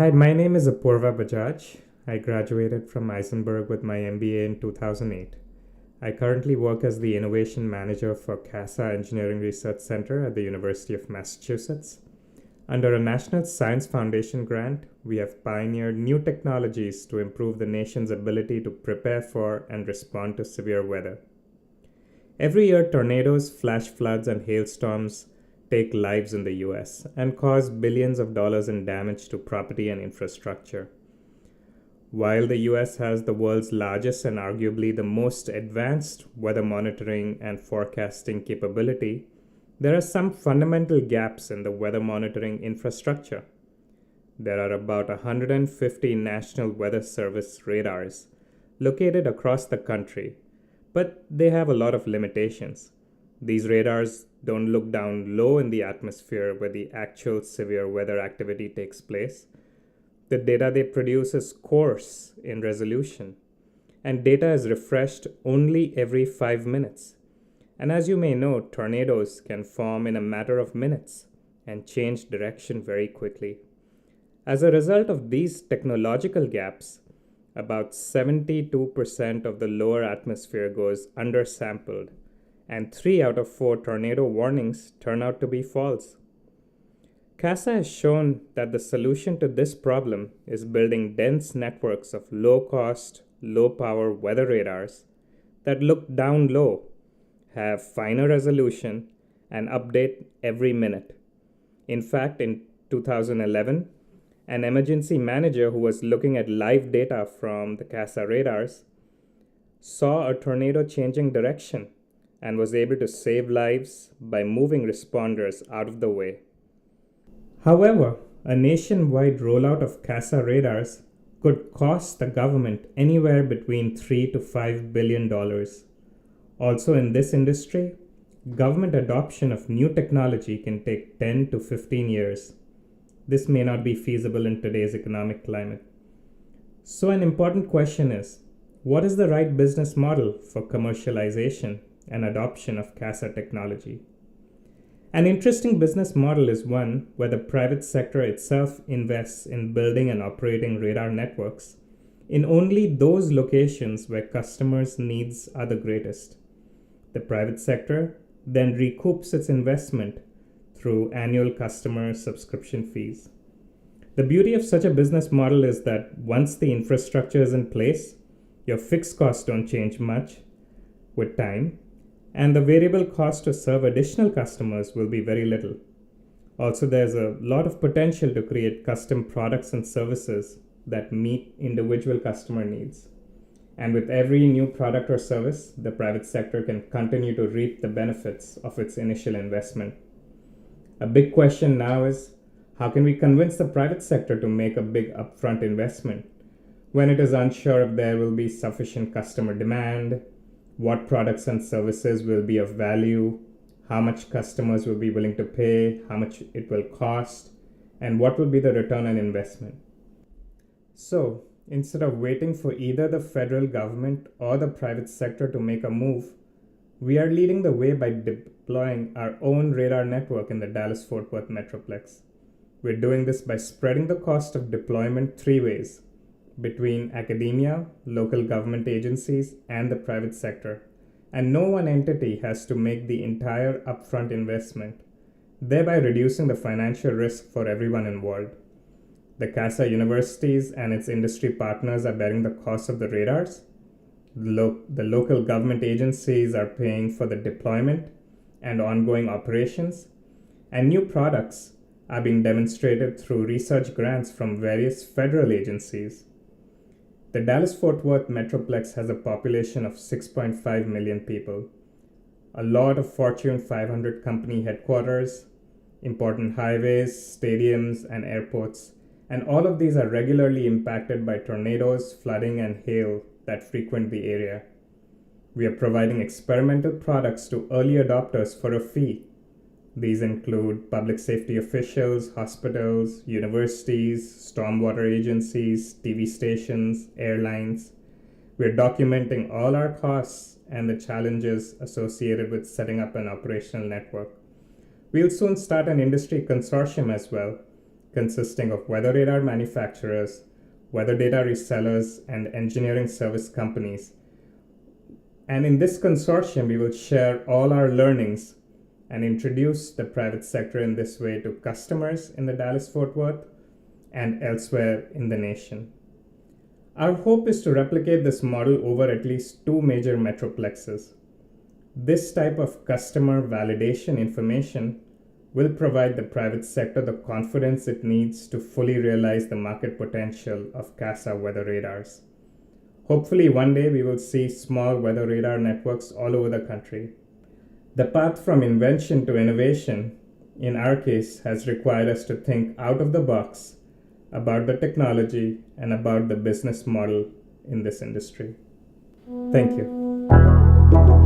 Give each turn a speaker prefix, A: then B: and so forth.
A: Hi, my name is Apurva Bajaj. I graduated from Eisenberg with my MBA in 2008. I currently work as the Innovation Manager for CASA Engineering Research Center at the University of Massachusetts. Under a National Science Foundation grant, we have pioneered new technologies to improve the nation's ability to prepare for and respond to severe weather. Every year, tornadoes, flash floods, and hailstorms take lives in the US and cause billions of dollars in damage to property and infrastructure. While the US has the world's largest and arguably the most advanced weather monitoring and forecasting capability, there are some fundamental gaps in the weather monitoring infrastructure. There are about 150 National Weather Service radars located across the country, but they have a lot of limitations. These radars don't look down low in the atmosphere where the actual severe weather activity takes place. The data they produce is coarse in resolution, and data is refreshed only every 5 minutes. And as you may know, tornadoes can form in a matter of minutes and change direction very quickly. As a result of these technological gaps, about 72% of the lower atmosphere goes undersampled, and 3 out of 4 tornado warnings turn out to be false. CASA has shown that the solution to this problem is building dense networks of low-cost, low-power weather radars that look down low, have finer resolution, and update every minute. In fact, in 2011, an emergency manager who was looking at live data from the CASA radars saw a tornado changing direction and was able to save lives by moving responders out of the way. However, a nationwide rollout of CASA radars could cost the government anywhere between $3 to $5 billion. Also, in this industry, government adoption of new technology can take 10 to 15 years. This may not be feasible in today's economic climate. So, an important question is, what is the right business model for commercialization and adoption of CASA technology? An interesting business model is one where the private sector itself invests in building and operating radar networks in only those locations where customers' needs are the greatest. The private sector then recoups its investment through annual customer subscription fees. The beauty of such a business model is that once the infrastructure is in place, your fixed costs don't change much with time, and the variable cost to serve additional customers will be very little. Also, there's a lot of potential to create custom products and services that meet individual customer needs. And with every new product or service, the private sector can continue to reap the benefits of its initial investment. A big question now is, how can we convince the private sector to make a big upfront investment when it is unsure if there will be sufficient customer demand, what products and services will be of value, how much customers will be willing to pay, how much it will cost, and what will be the return on investment? So, instead of waiting for either the federal government or the private sector to make a move, we are leading the way by deploying our own radar network in the Dallas-Fort Worth Metroplex. We're doing this by spreading the cost of deployment 3 ways: between academia, local government agencies, and the private sector. And no one entity has to make the entire upfront investment, thereby reducing the financial risk for everyone involved. The CASA universities and its industry partners are bearing the cost of the radars. The local government agencies are paying for the deployment and ongoing operations. And new products are being demonstrated through research grants from various federal agencies. The Dallas-Fort Worth Metroplex has a population of 6.5 million people, a lot of Fortune 500 company headquarters, important highways, stadiums, and airports, and all of these are regularly impacted by tornadoes, flooding, and hail that frequent the area. We are providing experimental products to early adopters for a fee. These include public safety officials, hospitals, universities, stormwater agencies, TV stations, airlines. We're documenting all our costs and the challenges associated with setting up an operational network. We'll soon start an industry consortium as well, consisting of weather radar manufacturers, weather data resellers, and engineering service companies. And in this consortium, we will share all our learnings and introduce the private sector in this way to customers in the Dallas-Fort Worth and elsewhere in the nation. Our hope is to replicate this model over at least 2 major metroplexes. This type of customer validation information will provide the private sector the confidence it needs to fully realize the market potential of CASA weather radars. Hopefully, one day we will see small weather radar networks all over the country. The path from invention to innovation, in our case, has required us to think out of the box about the technology and about the business model in this industry. Thank you.